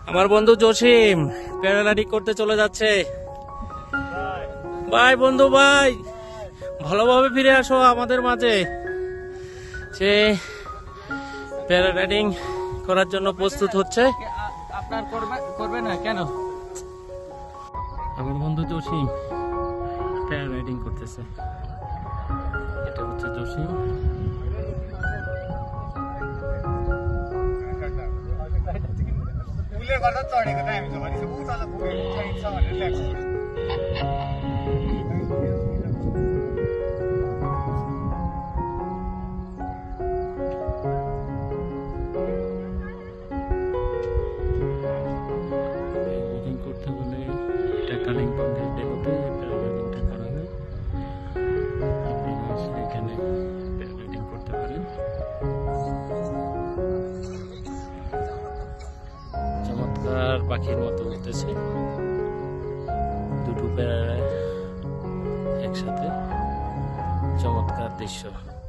আমার বন্ধু জসিম প্যারাগ্লাইডিং করতে চলে যাচ্ছে। ভাই বন্ধু ভাই, ভালোভাবে ফিরে আসো আমাদের মাঝে। সে প্যারাগ্লাইডিং করার জন্য প্রস্তুত হচ্ছে। আপনার করবে না কেন? আমার বন্ধু জসিম প্যারাগ্লাইডিং করতেছে। এটা হচ্ছে জসিম। প্যারাগ্লাইডিং করতে হলে এটা কালিম্পং ডেপোতে প্যারাগ্লাইডিংটা করা হয়। আপনারা এখানে প্যারাগ্লাইডিং করতে পারেন। চমৎকার পাখির মতো উঠতেছে দুটো প্যারা একসাথে, চমৎকার দৃশ্য।